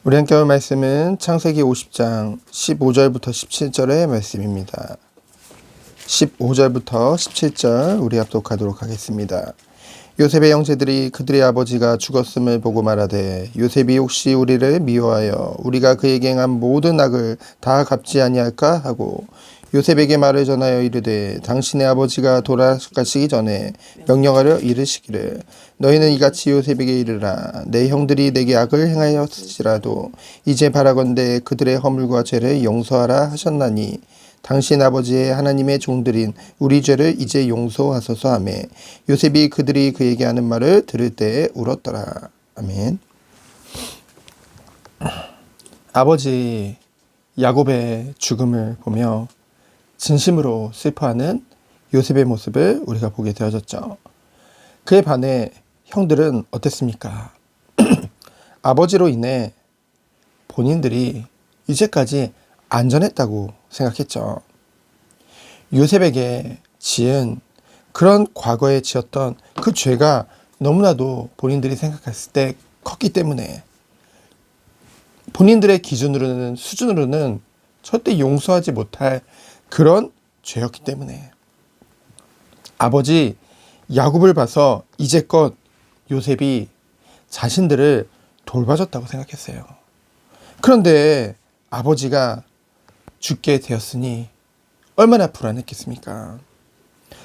우리 함께 할 말씀은 창세기 50장 15절부터 17절의 말씀입니다. 15절부터 17절 우리 합독하도록 하겠습니다. 요셉의 형제들이 그들의 아버지가 죽었음을 보고 말하되 요셉이 혹시 우리를 미워하여 우리가 그에게 행한 모든 악을 다 갚지 아니할까 하고 요셉에게 말을 전하여 이르되 당신의 아버지가 돌아가시기 전에 명령하려 이르시기를 너희는 이같이 요셉에게 이르라 내 형들이 내게 악을 행하였을지라도 이제 바라건대 그들의 허물과 죄를 용서하라 하셨나니 당신 아버지의 하나님의 종들인 우리 죄를 이제 용서하소서 하며 요셉이 그들이 그에게 하는 말을 들을 때에 울었더라. 아멘. 아버지 야곱의 죽음을 보며 진심으로 슬퍼하는 요셉의 모습을 우리가 보게 되어졌죠. 그에 반해 형들은 어땠습니까? 아버지로 인해 본인들이 이제까지 안전했다고 생각했죠. 요셉에게 지은 그런 과거에 지었던 그 죄가 너무나도 본인들이 생각했을 때 컸기 때문에 본인들의 기준으로는 수준으로는 절대 용서하지 못할 그런 죄였기 때문에 아버지 야곱을 봐서 이제껏 요셉이 자신들을 돌봐줬다고 생각했어요. 그런데 아버지가 죽게 되었으니 얼마나 불안했겠습니까?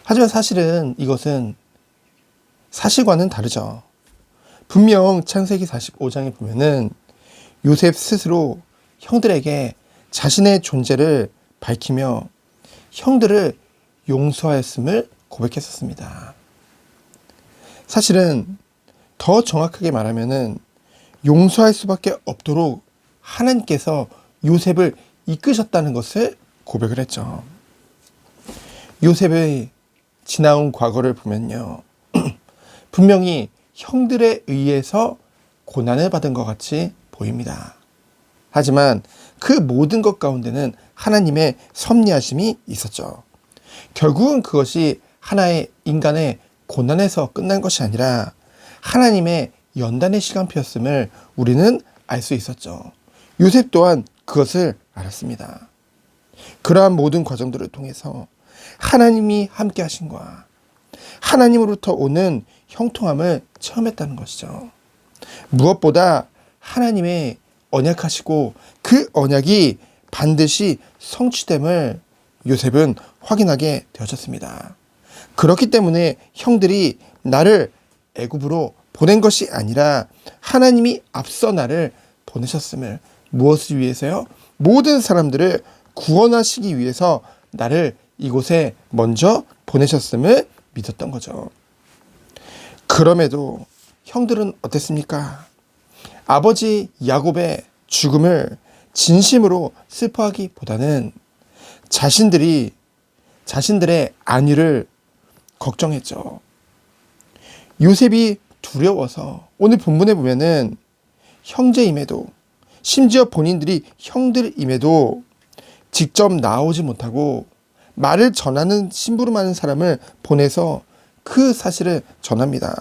하지만 사실은 이것은 사실과는 다르죠. 분명 창세기 45장에 보면은 요셉 스스로 형들에게 자신의 존재를 밝히며 형들을 용서하였음을 고백했었습니다. 사실은 더 정확하게 말하면은 용서할 수밖에 없도록 하나님께서 요셉을 이끄셨다는 것을 고백을 했죠. 요셉의 지나온 과거를 보면요. 분명히 형들에 의해서 고난을 받은 것 같이 보입니다. 하지만 그 모든 것 가운데는 하나님의 섭리하심이 있었죠. 결국은 그것이 하나의 인간의 고난에서 끝난 것이 아니라 하나님의 연단의 시간표였음을 우리는 알 수 있었죠. 요셉 또한 그것을 알았습니다. 그러한 모든 과정들을 통해서 하나님이 함께 하신과 하나님으로부터 오는 형통함을 체험했다는 것이죠. 무엇보다 하나님의 언약하시고 그 언약이 반드시 성취됨을 요셉은 확인하게 되어졌습니다. 그렇기 때문에 형들이 나를 애굽으로 보낸 것이 아니라 하나님이 앞서 나를 보내셨음을 무엇을 위해서요? 모든 사람들을 구원하시기 위해서 나를 이곳에 먼저 보내셨음을 믿었던 거죠. 그럼에도 형들은 어땠습니까? 아버지 야곱의 죽음을 진심으로 슬퍼하기보다는 자신들의 안위를 걱정했죠. 요셉이 두려워서 오늘 본문에 보면은 형제임에도 심지어 본인들이 형들임에도 직접 나오지 못하고 말을 전하는 심부름하는 사람을 보내서 그 사실을 전합니다.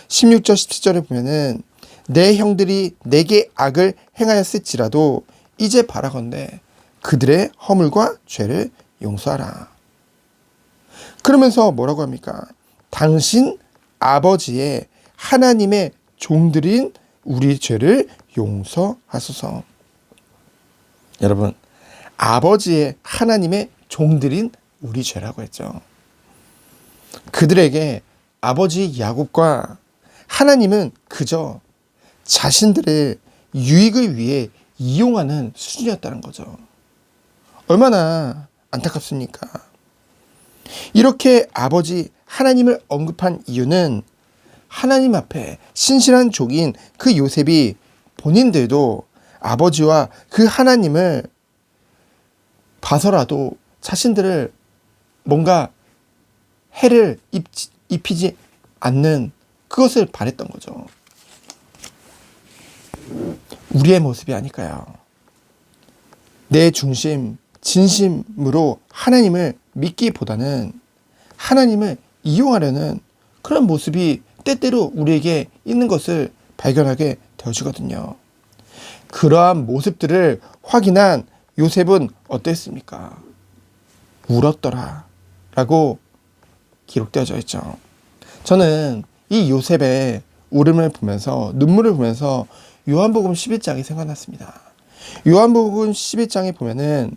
16절 17절에 보면은 내 형들이 내게 악을 행하였을지라도 이제 바라건대 그들의 허물과 죄를 용서하라. 그러면서 뭐라고 합니까? 당신 아버지의 하나님의 종들인 우리 죄를 용서하소서. 여러분, 아버지의 하나님의 종들인 우리 죄라고 했죠. 그들에게 아버지 야곱과 하나님은 그저 자신들의 유익을 위해 이용하는 수준이었다는 거죠. 얼마나 안타깝습니까? 이렇게 아버지 하나님을 언급한 이유는 하나님 앞에 신실한 종인 그 요셉이 본인들도 아버지와 그 하나님을 봐서라도 자신들을 뭔가 해를 입히지 않는 그것을 바랬던 거죠. 우리의 모습이 아닐까요? 내 중심, 진심으로 하나님을 믿기보다는 하나님을 이용하려는 그런 모습이 때때로 우리에게 있는 것을 발견하게 되어지거든요. 그러한 모습들을 확인한 요셉은 어땠습니까? 울었더라 라고 기록되어져 있죠. 저는 이 요셉의 울음을 보면서, 눈물을 보면서 요한복음 11장이 생각났습니다. 요한복음 11장에 보면은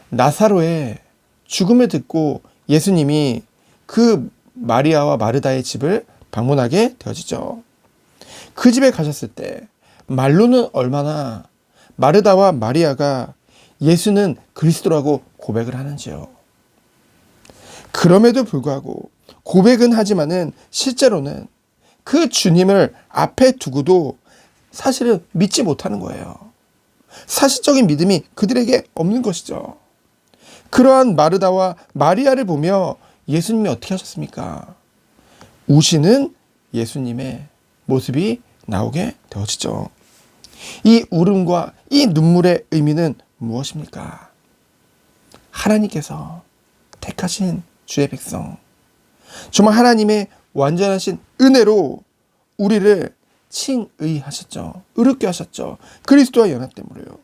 나사로의 죽음을 듣고 예수님이 그 마리아와 마르다의 집을 방문하게 되어지죠. 그 집에 가셨을 때 말로는 얼마나 마르다와 마리아가 예수는 그리스도라고 고백을 하는지요. 그럼에도 불구하고 고백은 하지만은 실제로는 그 주님을 앞에 두고도 사실은 믿지 못하는 거예요. 사실적인 믿음이 그들에게 없는 것이죠. 그러한 마르다와 마리아를 보며 예수님이 어떻게 하셨습니까? 우시는 예수님의 모습이 나오게 되어지죠. 이 울음과 이 눈물의 의미는 무엇입니까? 하나님께서 택하신 주의 백성, 정말 하나님의 완전하신 은혜로 우리를 칭의하셨죠. 의롭게 하셨죠. 그리스도와 연합됨으로요.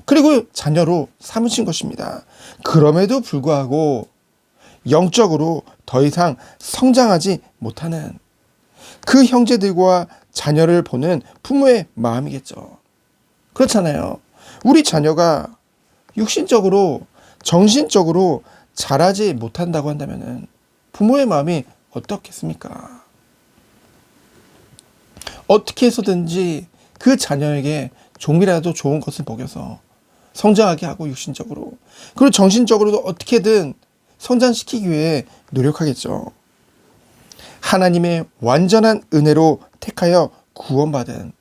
그리고 자녀로 삼으신 것입니다. 그럼에도 불구하고 영적으로 더 이상 성장하지 못하는 그 형제들과 자녀를 보는 부모의 마음이겠죠. 그렇잖아요. 우리 자녀가 육신적으로, 정신적으로 자라지 못한다고 한다면 부모의 마음이 어떻겠습니까? 어떻게 해서든지 그 자녀에게 조금이라도 좋은 것을 먹여서 성장하게 하고, 육신적으로, 그리고 정신적으로도 어떻게든 성장시키기 위해 노력하겠죠. 하나님의 완전한 은혜로 택하여 구원받은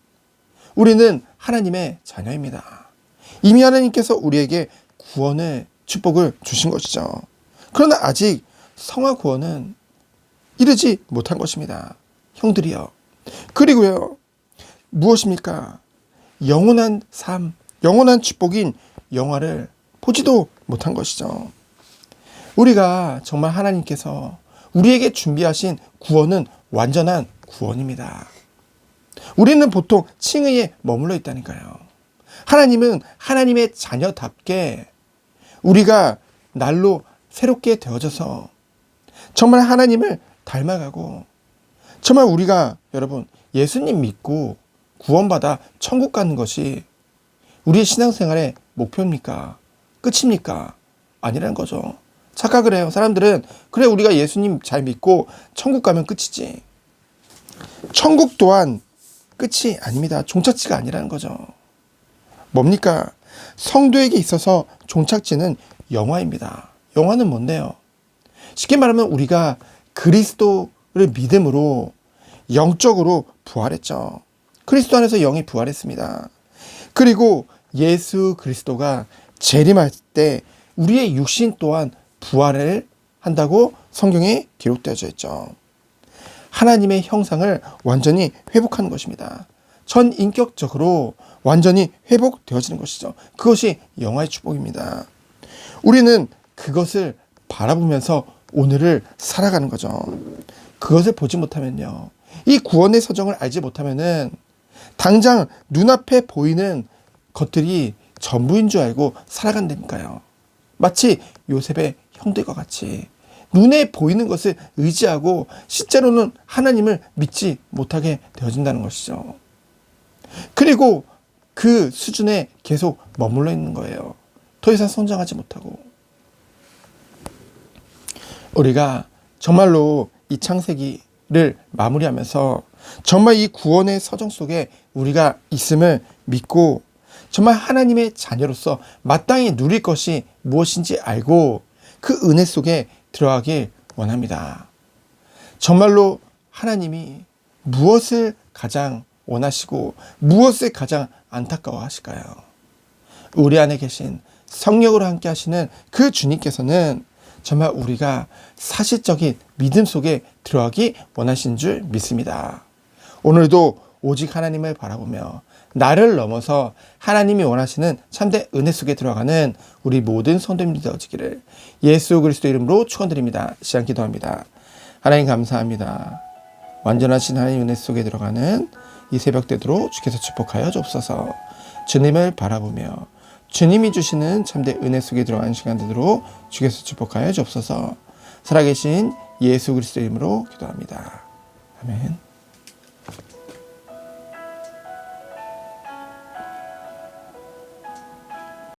우리는 하나님의 자녀입니다. 이미 하나님께서 우리에게 구원의 축복을 주신 것이죠. 그러나 아직 성화 구원은 이르지 못한 것입니다. 형들이여. 그리고요, 무엇입니까? 영원한 삶, 영원한 축복인 영화를 보지도 못한 것이죠. 우리가 정말 하나님께서 우리에게 준비하신 구원은 완전한 구원입니다. 우리는 보통 칭의에 머물러 있다니까요. 하나님은 하나님의 자녀답게 우리가 날로 새롭게 되어져서 정말 하나님을 닮아가고, 정말 우리가 여러분 예수님 믿고 구원받아 천국 가는 것이 우리의 신앙생활의 목표입니까? 끝입니까? 아니라는 거죠. 착각을 해요. 사람들은 그래, 우리가 예수님 잘 믿고 천국 가면 끝이지. 천국 또한 끝이 아닙니다. 종착지가 아니라는 거죠. 뭡니까? 성도에게 있어서 종착지는 영화입니다. 영화는 뭔데요? 쉽게 말하면 우리가 그리스도를 믿음으로 영적으로 부활했죠. 그리스도 안에서 영이 부활했습니다. 그리고 예수 그리스도가 재림할 때 우리의 육신 또한 부활을 한다고 성경에 기록되어져 있죠. 하나님의 형상을 완전히 회복하는 것입니다. 전인격적으로 완전히 회복되어지는 것이죠. 그것이 영화의 축복입니다. 우리는 그것을 바라보면서 오늘을 살아가는 거죠. 그것을 보지 못하면요, 이 구원의 서정을 알지 못하면은 당장 눈앞에 보이는 것들이 전부인 줄 알고 살아간다니까요. 마치 요셉의 형들과 같이 눈에 보이는 것을 의지하고 실제로는 하나님을 믿지 못하게 되어진다는 것이죠. 그리고 그 수준에 계속 머물러 있는 거예요. 더 이상 성장하지 못하고. 우리가 정말로 이 창세기를 마무리하면서 정말 이 구원의 서정 속에 우리가 있음을 믿고 정말 하나님의 자녀로서 마땅히 누릴 것이 무엇인지 알고 그 은혜 속에 들어가길 원합니다. 정말로 하나님이 무엇을 가장 원하시고 무엇을 가장 안타까워 하실까요? 우리 안에 계신 성령으로 함께 하시는 그 주님께서는 정말 우리가 사실적인 믿음 속에 들어가기 원하신 줄 믿습니다. 오늘도 오직 하나님을 바라보며 나를 넘어서 하나님이 원하시는 참된 은혜 속에 들어가는 우리 모든 성도님들 되어지기를 예수 그리스도 이름으로 축원드립니다. 시간 기도합니다. 하나님 감사합니다. 완전하신 하나님 은혜 속에 들어가는 이 새벽 되도록 주께서 축복하여 주옵소서. 주님을 바라보며 주님이 주시는 참된 은혜 속에 들어가는 시간 되도록 주께서 축복하여 주옵소서. 살아계신 예수 그리스도 이름으로 기도합니다. 아멘.